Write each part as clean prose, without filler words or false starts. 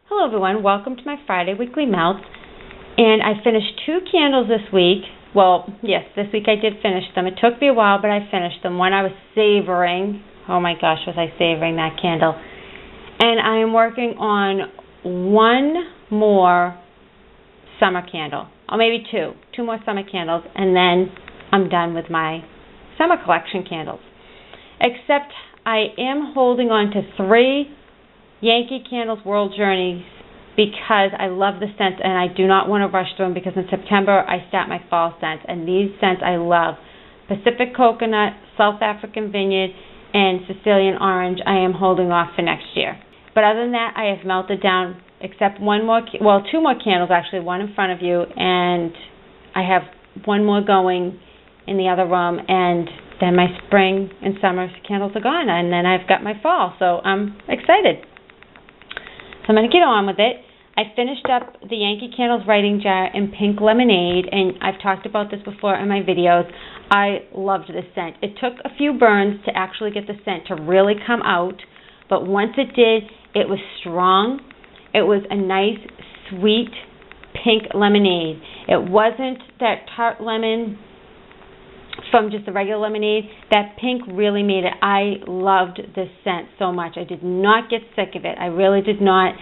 Hello everyone, welcome to my Friday weekly melt. And I finished 2 candles this week. Well, yes, this week I did finish them. It took me a while, but I finished them. One I was savoring. Oh my gosh, was I savoring that candle. And I am working on one more summer candle. Or maybe two. 2 more summer candles. And then I'm done with my summer collection candles. Except I am holding on to 3 Yankee Candles World Journeys because I love the scents and I do not want to rush through them because in September I start my fall scents, and these scents I love. Pacific Coconut, South African Vineyard, and Sicilian Orange I am holding off for next year. But other than that, I have melted down except 2 more candles actually, one in front of you, and I have 1 more going in the other room, and then my spring and summer candles are gone, and then I've got my fall, so I'm excited. So I'm going to get on with it. I finished up the Yankee Candles writing jar in pink lemonade, and I've talked about this before in my videos. I loved this scent. It took a few burns to actually get the scent to really come out, but once it did, it was strong. It was a nice, sweet, pink lemonade. It wasn't that tart lemon from just the regular lemonade. That pink really made it. I loved this scent so much. I did not get sick of it. I really did not.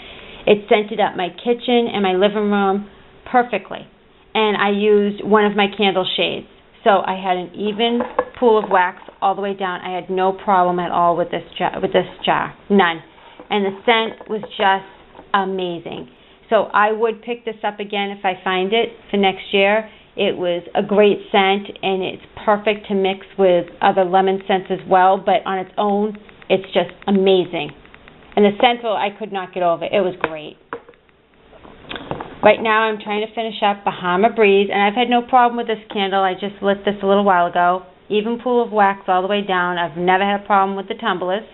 It scented up my kitchen and my living room perfectly. And I used one of my candle shades. So I had an even pool of wax all the way down. I had no problem at all with this jar. None. And the scent was just amazing. So I would pick this up again if I find it for next year. It was a great scent, and it's perfect to mix with other lemon scents as well, but on its own, it's just amazing. And the scent, I could not get over. It was great. Right now, I'm trying to finish up Bahama Breeze, and I've had no problem with this candle. I just lit this a little while ago. Even pool of wax all the way down. I've never had a problem with the tumblers.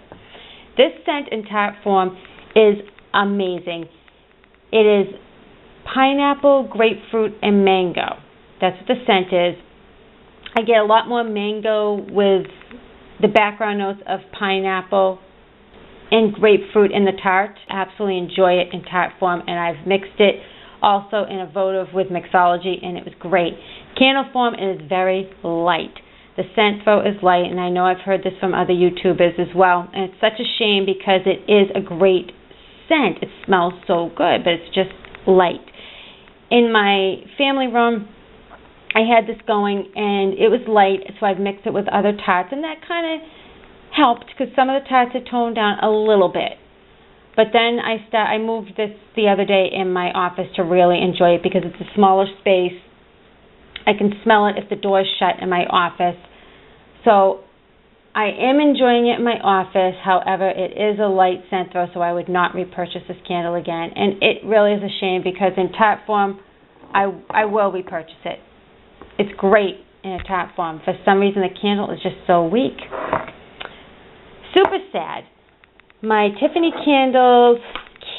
This scent in tart form is amazing. It is pineapple, grapefruit, and mango. That's what the scent is. I get a lot more mango with the background notes of pineapple and grapefruit in the tart. I absolutely enjoy it in tart form, and I've mixed it also in a votive with mixology, and it was great. Candle form is very light. The scent though is light, and I know I've heard this from other YouTubers as well, and it's such a shame because it is a great scent. It smells so good, but it's just light. In my family room, I had this going, and it was light, so I've mixed it with other tarts, and that kind of helped because some of the tarts had toned down a little bit. But then I moved this the other day in my office to really enjoy it because it's a smaller space. I can smell it if the door's shut in my office. So I am enjoying it in my office. However, it is a light scent though, so I would not repurchase this candle again. And it really is a shame because in tart form, I will repurchase it. It's great in a tart form. For some reason, the candle is just so weak. Super sad. My Tiffany Candles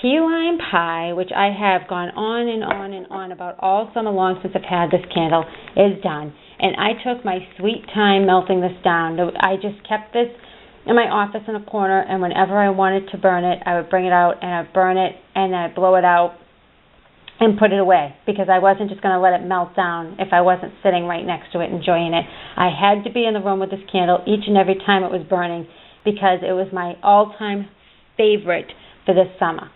key lime pie, which I have gone on and on and on about all summer long since I've had this candle, is done. And I took my sweet time melting this down. I just kept this in my office in a corner, and whenever I wanted to burn it, I would bring it out and I'd burn it and then I'd blow it out and put it away because I wasn't just going to let it melt down if I wasn't sitting right next to it enjoying it. I had to be in the room with this candle each and every time it was burning because it was my all-time favorite for this summer.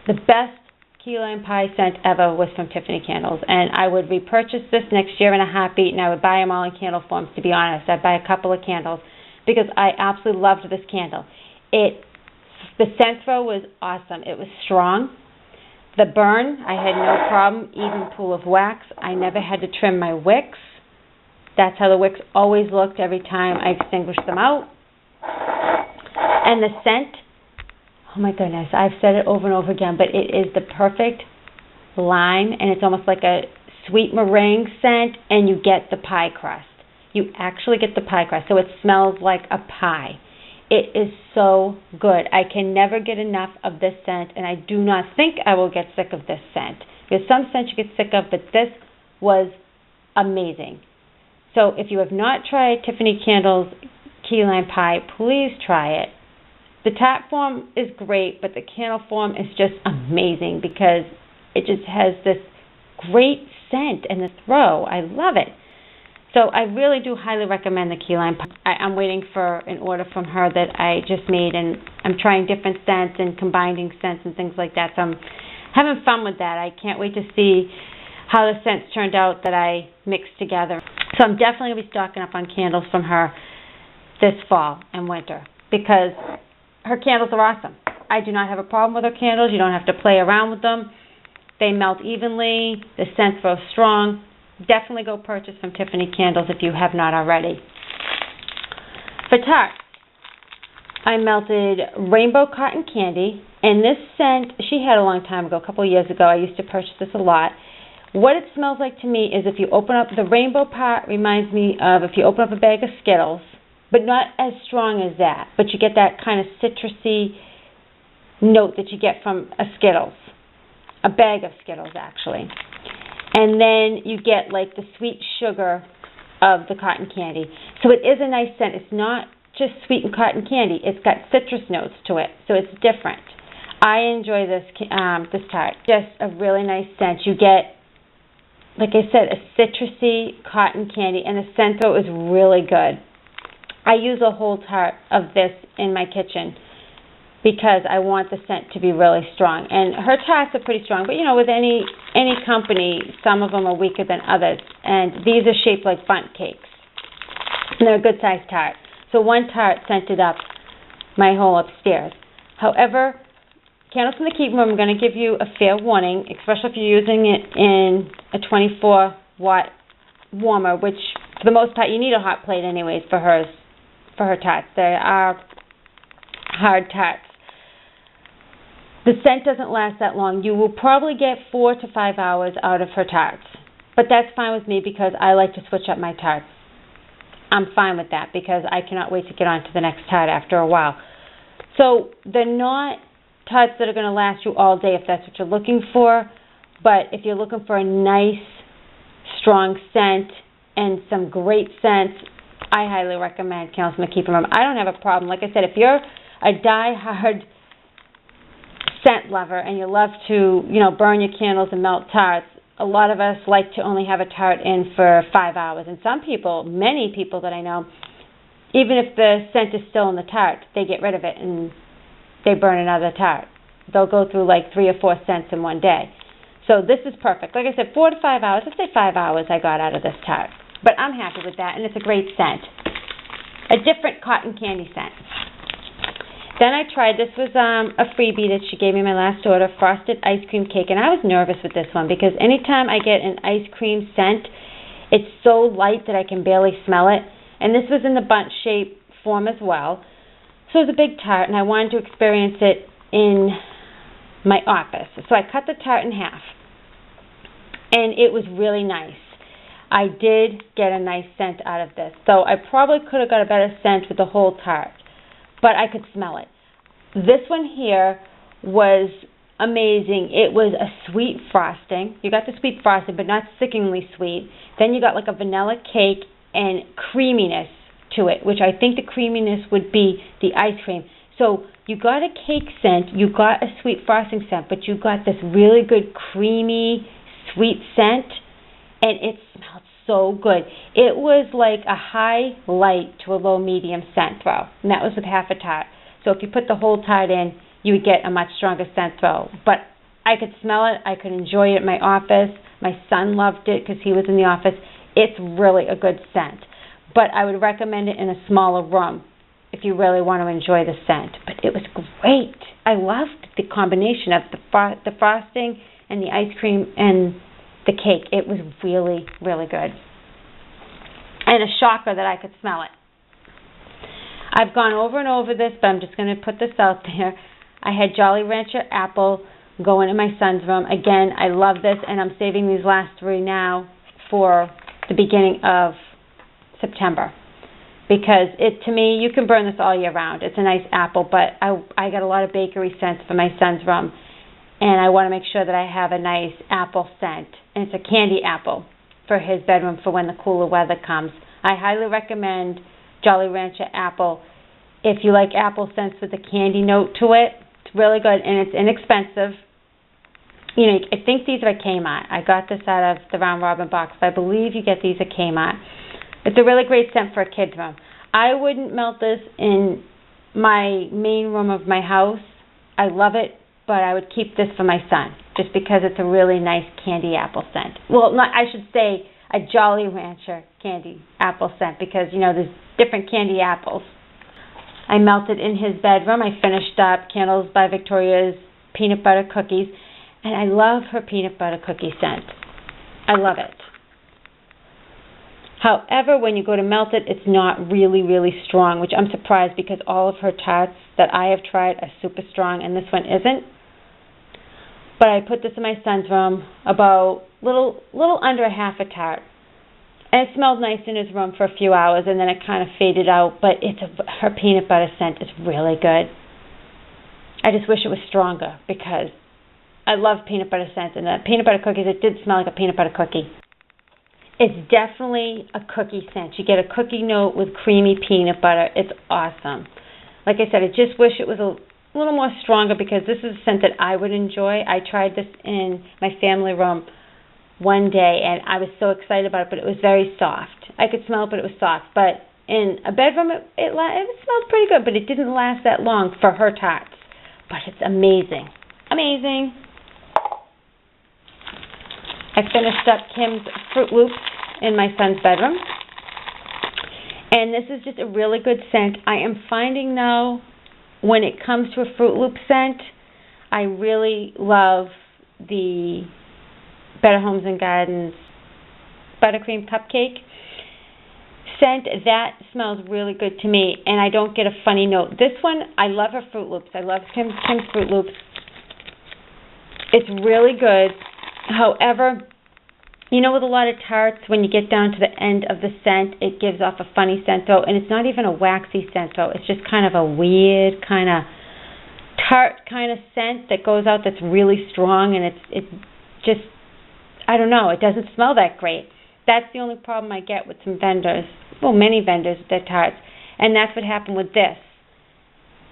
The best key lime pie scent ever was from Tiffany Candles, and I would repurchase this next year in a heartbeat, and I would buy them all in candle forms, to be honest. I'd buy a couple of candles because I absolutely loved this candle. The scent throw was awesome. It was strong. The burn, I had no problem. Even pool of wax. I never had to trim my wicks. That's how the wicks always looked every time I extinguished them out. And the scent, oh my goodness, I've said it over and over again, but it is the perfect lime, and it's almost like a sweet meringue scent, and you get the pie crust. You actually get the pie crust, so it smells like a pie. It is so good. I can never get enough of this scent, and I do not think I will get sick of this scent. There's some scents you get sick of, but this was amazing. So if you have not tried Tiffany Candles Key Lime Pie, please try it. The tart form is great, but the candle form is just amazing because it just has this great scent and the throw. I love it. So I really do highly recommend the key lime pie. I'm waiting for an order from her that I just made, and I'm trying different scents and combining scents and things like that. So I'm having fun with that. I can't wait to see how the scents turned out that I mixed together. So I'm definitely going to be stocking up on candles from her this fall and winter because her candles are awesome. I do not have a problem with her candles. You don't have to play around with them. They melt evenly. The scent's real strong. Definitely go purchase from Tiffany Candles if you have not already. For tarts, I melted rainbow cotton candy, and this scent she had a long time ago, a couple of years ago. I used to purchase this a lot. What it smells like to me is if you open up, the rainbow part reminds me of if you open up a bag of Skittles, but not as strong as that, but you get that kind of citrusy note that you get from a Skittles, a bag of Skittles actually. And then you get like the sweet sugar of the cotton candy. So it is a nice scent. It's not just sweetened cotton candy. It's got citrus notes to it, so it's different. I enjoy this tart. Just a really nice scent. You get, like I said, a citrusy cotton candy, and the scent though is really good. I use a whole tart of this in my kitchen because I want the scent to be really strong. And her tarts are pretty strong, but you know, with any company, some of them are weaker than others. And these are shaped like bundt cakes. And they're a good sized tart. So one tart scented up my whole upstairs. However, Candles from the Keep Room, I'm going to give you a fair warning, especially if you're using it in a 24-watt warmer, which for the most part you need a hot plate anyways for her tarts. They are hard tarts. The scent doesn't last that long. You will probably get 4 to 5 hours out of her tarts. But that's fine with me because I like to switch up my tarts. I'm fine with that because I cannot wait to get on to the next tart after a while. So they're not tarts that are going to last you all day if that's what you're looking for. But if you're looking for a nice, strong scent and some great scents, I highly recommend Candles from the Keep Room. I don't have a problem. Like I said, if you're a die-hard scent lover and you love to, burn your candles and melt tarts, a lot of us like to only have a tart in for 5 hours. And some people, many people that I know, even if the scent is still in the tart, they get rid of it and they burn another tart. They'll go through like 3 or 4 scents in one day. So this is perfect. Like I said, 4 to 5 hours. Let's say 5 hours I got out of this tart. But I'm happy with that, and it's a great scent. A different cotton candy scent. Then I tried, this was a freebie that she gave me my last order, frosted ice cream cake. And I was nervous with this one because anytime I get an ice cream scent, it's so light that I can barely smell it. And this was in the bundt shape form as well. So it was a big tart, and I wanted to experience it in my office. So I cut the tart in half, and it was really nice. I did get a nice scent out of this. So I probably could have got a better scent with the whole tart, but I could smell it. This one here was amazing. It was a sweet frosting. You got the sweet frosting, but not sickeningly sweet. Then you got like a vanilla cake and creaminess to it, which I think the creaminess would be the ice cream. So you got a cake scent, you got a sweet frosting scent, but you got this really good creamy sweet scent, and it smelled so good. It was like a high light to a low medium scent throw, and that was with half a tart. So if you put the whole tart in, you would get a much stronger scent throw. But I could smell it. I could enjoy it in my office. My son loved it because he was in the office. It's really a good scent. But I would recommend it in a smaller room if you really want to enjoy the scent. But it was great. I loved the combination of the frosting and the ice cream and the cake. It was really, really good. And a shocker that I could smell it. I've gone over and over this, but I'm just going to put this out there. I had Jolly Rancher apple go into my son's room. Again, I love this, and I'm saving these last 3 now for the beginning of September. Because to me, you can burn this all year round. It's a nice apple, but I got a lot of bakery scents for my son's room. And I want to make sure that I have a nice apple scent. And it's a candy apple for his bedroom for when the cooler weather comes. I highly recommend Jolly Rancher apple If you like apple scents with a candy note to it, it's really good, and it's inexpensive. You know, I think these are at Kmart. I got this out of the Round Robin box, but I believe you get these at Kmart. It's a really great scent for a kid's room. I wouldn't melt this in my main room of my house. I love it, but I would keep this for my son, just because it's a really nice candy apple scent. Well, I should say a Jolly Rancher candy apple scent, because, you know, there's different candy apples. I melted in his bedroom. I finished up Candles by Victoria's peanut butter cookies, and I love her peanut butter cookie scent. I love it. However, when you go to melt it, it's not really, really strong, which I'm surprised, because all of her tarts that I have tried are super strong, and this one isn't. But I put this in my son's room, about little under a half a tart. And it smelled nice in his room for a few hours, and then it kind of faded out. But her peanut butter scent is really good. I just wish it was stronger, because I love peanut butter scents. And the peanut butter cookies, it did smell like a peanut butter cookie. It's definitely a cookie scent. You get a cookie note with creamy peanut butter. It's awesome. Like I said, I just wish it was a little more stronger, because this is a scent that I would enjoy. I tried this in my family room one day, and I was so excited about it, but it was very soft. I could smell it, but it was soft. But in a bedroom, it smelled pretty good, but it didn't last that long for her tarts. But it's amazing. Amazing. I finished up Kim's Froot Loops in my son's bedroom. And this is just a really good scent. I am finding now, when it comes to a Froot Loop scent, I really love the Better Homes and Gardens Buttercream Cupcake scent. That smells really good to me, and I don't get a funny note. This one, I love her Froot Loops. I love Kim's Froot Loops. It's really good. However, you know, with a lot of tarts, when you get down to the end of the scent, it gives off a funny scent, though, and it's not even a waxy scent, though. It's just kind of a weird kind of tart kind of scent that goes out that's really strong, and it just, I don't know, it doesn't smell that great. That's the only problem I get with some vendors, well, many vendors with their tarts, and that's what happened with this.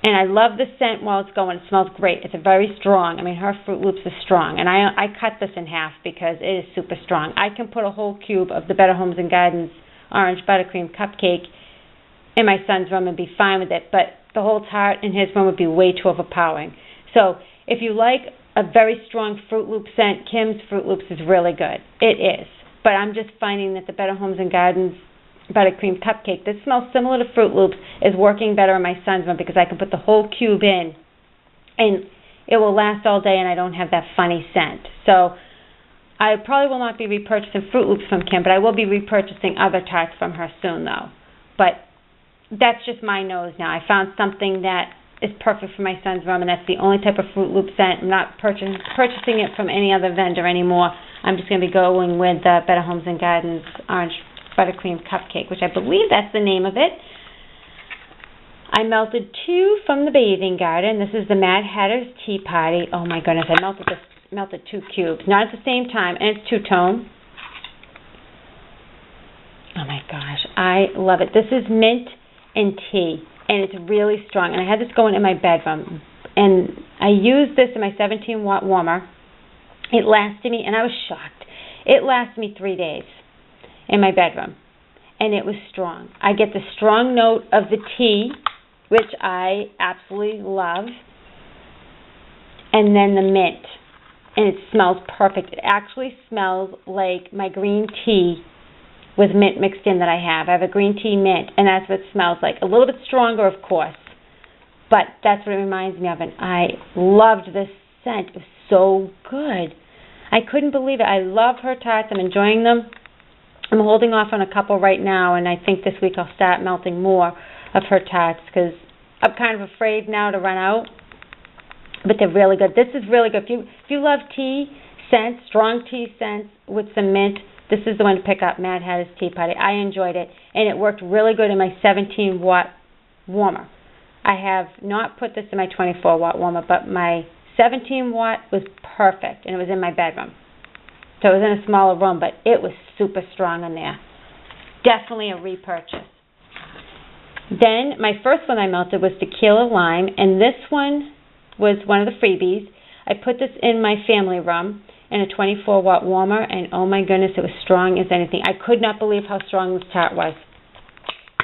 And I love the scent while it's going. It smells great. It's a very strong. I mean, her Froot Loops is strong. And I cut this in half because it is super strong. I can put a whole cube of the Better Homes and Gardens Orange Buttercream Cupcake in my son's room and be fine with it. But the whole tart in his room would be way too overpowering. So if you like a very strong Froot Loop scent, Kim's Froot Loops is really good. It is. But I'm just finding that the Better Homes and Gardens Buttercream Cupcake that smells similar to Froot Loops is working better in my son's room, because I can put the whole cube in and it will last all day and I don't have that funny scent. So I probably will not be repurchasing Froot Loops from Kim, but I will be repurchasing other tarts from her soon, though. But that's just my nose now. I found something that is perfect for my son's room, and that's the only type of Froot Loop scent. I'm not purchasing it from any other vendor anymore. I'm just going to be going with the Better Homes and Gardens Orange Buttercream Cupcake, which I believe that's the name of it. I melted 2 from the Bathing Garden. This is the Mad Hatter's Tea Party. Oh my goodness, I melted 2 cubes, not at the same time, and it's two-tone. Oh my gosh, I love it. This is mint and tea, and it's really strong. And I had this going in my bedroom, and I used this in my 17-watt warmer. It lasted me, and I was shocked. It lasted me 3 days in my bedroom, and it was strong. I get the strong note of the tea, which I absolutely love, and then the mint, and it smells perfect. It actually smells like my green tea with mint mixed in that I have. I have a green tea mint, and that's what it smells like. A little bit stronger, of course, but that's what it reminds me of, and I loved this scent. It was so good. I couldn't believe it. I love her tarts. I'm enjoying them. I'm holding off on a couple right now, and I think this week I'll start melting more of her tarts, because I'm kind of afraid now to run out. But they're really good. This is really good. If you love tea scents, strong tea scents with some mint, this is the one to pick up, Mad Hatter's Tea Party. I enjoyed it, and it worked really good in my 17-watt warmer. I have not put this in my 24-watt warmer, but my 17-watt was perfect, and it was in my bedroom. So it was in a smaller room, but it was super strong in there. Definitely a repurchase. Then my first one I melted was tequila lime, and this one was one of the freebies. I put this in my family room in a 24-watt warmer, and oh my goodness, it was strong as anything. I could not believe how strong this tart was.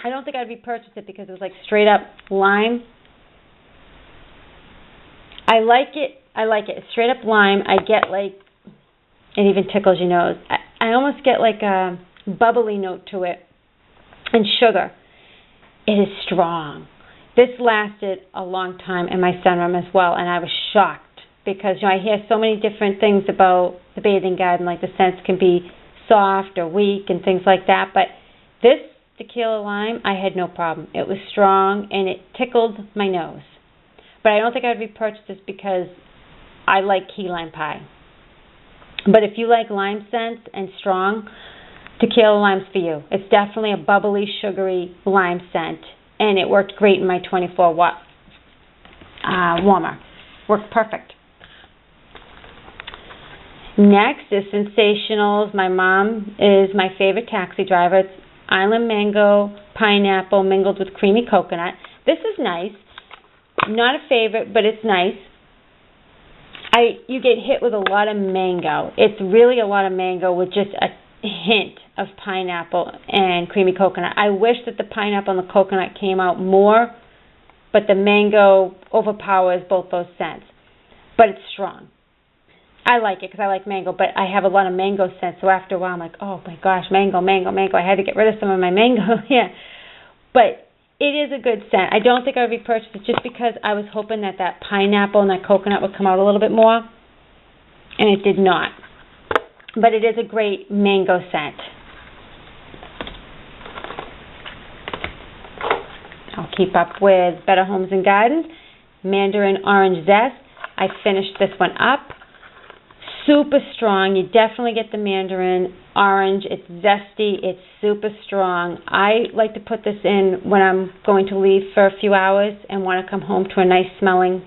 I don't think I'd repurchase it because it was like straight up lime. I like it. It's straight up lime. I get like, it even tickles your nose. I almost get like a bubbly note to it, and sugar. It is strong. This lasted a long time in my sunroom as well, and I was shocked because I hear so many different things about the bathing garden, like the scents can be soft or weak and things like that, but this tequila lime, I had no problem. It was strong, and it tickled my nose. But I don't think I'd repurchase this because I like key lime pie. But if you like lime scents and strong, tequila lime's for you. It's definitely a bubbly, sugary lime scent, and it worked great in my 24-watt warmer. Worked perfect. Next is Sensationals. My mom is my favorite taxi driver. It's Island Mango, Pineapple mingled with creamy coconut. This is nice. Not a favorite, but it's nice. You get hit with a lot of mango. It's really a lot of mango with just a hint of pineapple and creamy coconut. I wish that the pineapple and the coconut came out more, but the mango overpowers both those scents. But it's strong. I like it because I like mango, but I have a lot of mango scents, so after a while I'm like, oh my gosh, mango, mango, mango. I had to get rid of some of my mango. Yeah. But it is a good scent. I don't think I would repurchase it just because I was hoping that that pineapple and that coconut would come out a little bit more, and it did not. But it is a great mango scent. I'll keep up with Better Homes and Gardens. Mandarin Orange Zest. I finished this one up. Super strong. You definitely get the mandarin orange. It's zesty. It's super strong. I like to put this in when I'm going to leave for a few hours and want to come home to a nice smelling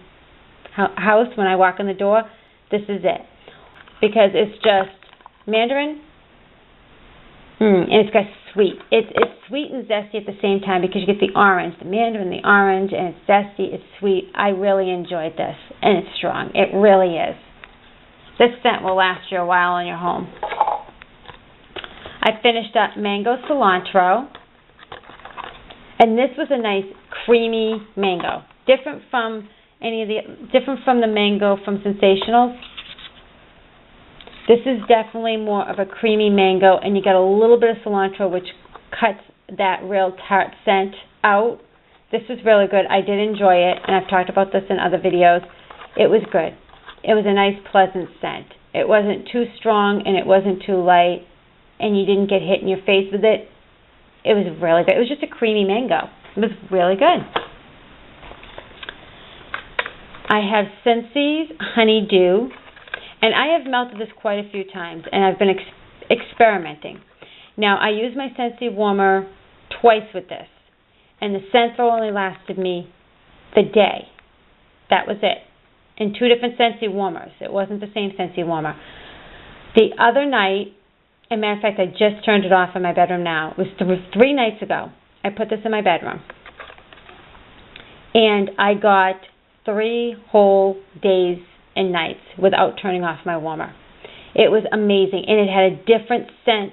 house when I walk in the door. This is it. Because it's just mandarin, and it's got sweet. It's sweet and zesty at the same time because you get the orange, the mandarin, the orange, and it's zesty, it's sweet. I really enjoyed this, and it's strong. It really is. This scent will last you a while in your home. I finished up Mango Cilantro, and this was a nice creamy mango, different from the mango from Sensationals. This is definitely more of a creamy mango, and you get a little bit of cilantro, which cuts that real tart scent out. This was really good. I did enjoy it, and I've talked about this in other videos. It was good. It was a nice, pleasant scent. It wasn't too strong, and it wasn't too light, and you didn't get hit in your face with it. It was really good. It was just a creamy mango. It was really good. I have Scentsi's Honeydew. And I have melted this quite a few times, and I've been experimenting. Now, I used my Scentsy warmer twice with this, and the scent only lasted me the day. That was it. In two different Scentsy warmers. It wasn't the same Scentsy warmer. The other night, as a matter of fact, I just turned it off in my bedroom now. It was 3 nights ago. I put this in my bedroom. And I got 3 whole days and nights without turning off my warmer. It was amazing, and it had a different scent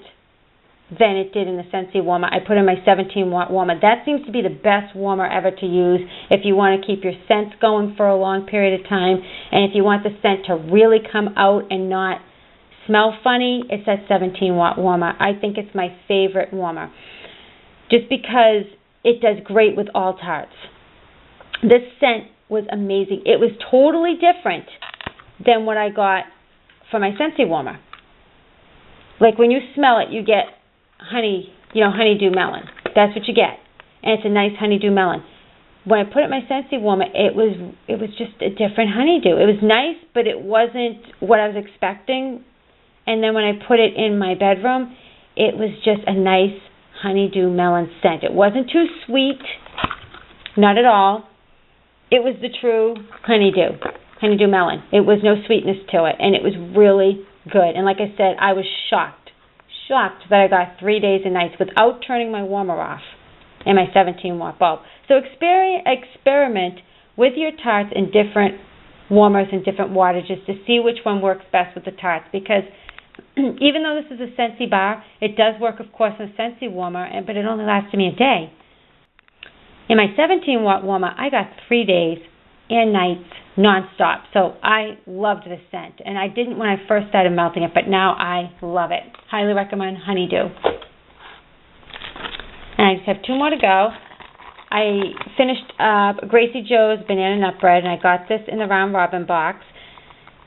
than it did in the Scentsy warmer. I put in my 17-watt warmer. That seems to be the best warmer ever to use if you want to keep your scents going for a long period of time, and if you want the scent to really come out and not smell funny, it's that 17-watt warmer. I think it's my favorite warmer, just because it does great with all tarts. This scent was amazing. It was totally different than what I got for my Scentsy warmer. Like when you smell it, you get honeydew melon. That's what you get. And it's a nice honeydew melon. When I put it in my Scentsy warmer, it was just a different honeydew. It was nice, but it wasn't what I was expecting. And then when I put it in my bedroom, it was just a nice honeydew melon scent. It wasn't too sweet, not at all. It was the true honeydew melon. It was no sweetness to it, and it was really good. And like I said, I was shocked that I got 3 days and nights without turning my warmer off. in my 17-watt bulb. So experiment with your tarts in different warmers and different wattages to see which one works best with the tarts, because even though this is a Scentsy bar, it does work, of course, in a Scentsy warmer, but it only lasted me a day. In my 17-watt warmer, I got 3 days and nights non-stop. So I loved this scent. And I didn't when I first started melting it, but now I love it. Highly recommend Honeydew. And I just have 2 more to go. I finished Gracie Joe's Banana Nut Bread, and I got this in the Round Robin box.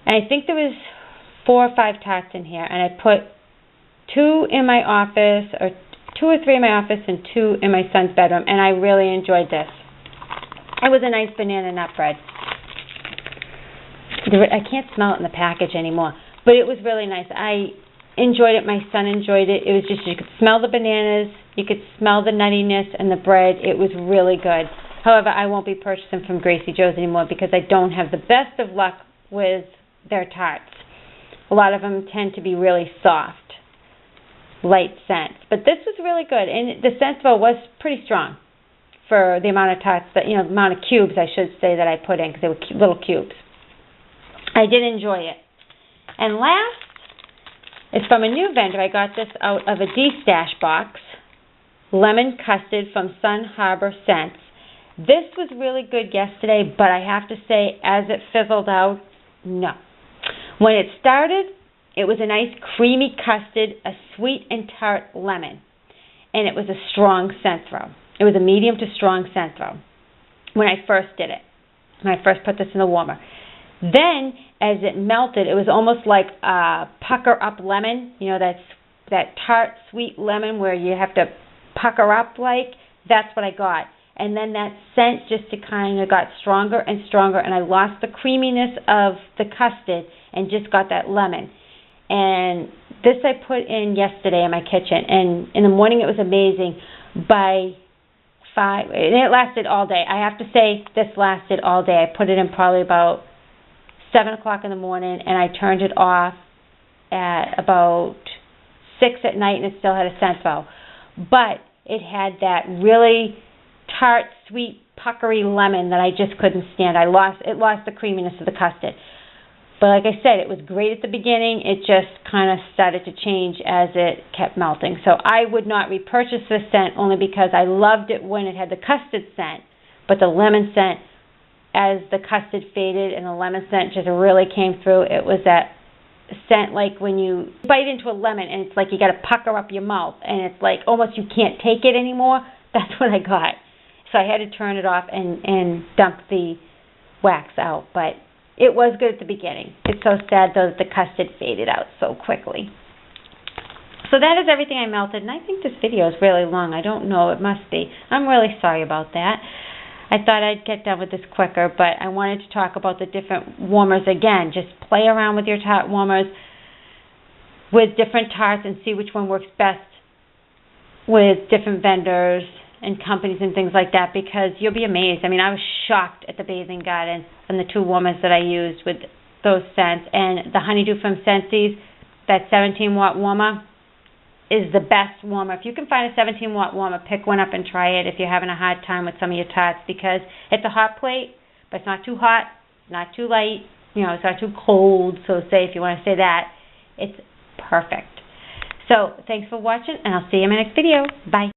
And I think there was 4 or 5 tarts in here, and I put 2 in my office, or 2 or 3 in my office and 2 in my son's bedroom, and I really enjoyed this. It was a nice banana nut bread. I can't smell it in the package anymore, but it was really nice. I enjoyed it. My son enjoyed it. It was just, you could smell the bananas, you could smell the nuttiness and the bread. It was really good. However, I won't be purchasing from Gracie Joe's anymore because I don't have the best of luck with their tarts. A lot of them tend to be really soft, light scents. But this was really good, and the scent though was pretty strong for the amount of tarts that, the amount of cubes, I should say, that I put in, because they were little cubes. I did enjoy it. And last is from a new vendor. I got this out of a D-Stash box, Lemon Custard from Sun Harbor Scents. This was really good yesterday, but I have to say, as it fizzled out, no. When it started, it was a nice creamy custard, a sweet and tart lemon, and it was a strong scent throw. It was a medium to strong scent throw when I first did it, when I first put this in the warmer. Then, as it melted, it was almost like a pucker-up lemon, that tart, sweet lemon where you have to pucker up like. That's what I got. And then that scent just kind of got stronger and stronger, and I lost the creaminess of the custard and just got that lemon. And this I put in yesterday in my kitchen, and in the morning it was amazing. By 5, and it lasted all day. I have to say, this lasted all day. I put it in probably about 7 o'clock in the morning, and I turned it off at about 6 at night, and it still had a scent though. But it had that really tart, sweet, puckery lemon that I just couldn't stand. It lost the creaminess of the custard. But like I said, it was great at the beginning. It just kind of started to change as it kept melting. So I would not repurchase this scent only because I loved it when it had the custard scent. But the lemon scent, as the custard faded and the lemon scent just really came through, it was that scent like when you bite into a lemon and it's like you got to pucker up your mouth and it's like almost you can't take it anymore. That's what I got. So I had to turn it off and dump the wax out. But it was good at the beginning. It's so sad, though, that the custard faded out so quickly. So that is everything I melted, and I think this video is really long. I don't know. It must be. I'm really sorry about that. I thought I'd get done with this quicker, but I wanted to talk about the different warmers again. Just play around with your tart warmers with different tarts and see which one works best with different vendors and companies and things like that, because you'll be amazed. I mean, I was shocked at the Bathing Garden and the 2 warmers that I used with those scents. And the Honeydew from Scentsy's, that 17-watt warmer, is the best warmer. If you can find a 17-watt warmer, pick one up and try it if you're having a hard time with some of your tarts, because it's a hot plate, but it's not too hot, not too light, it's not too cold, so say, if you want to say that, it's perfect. So, thanks for watching, and I'll see you in my next video. Bye.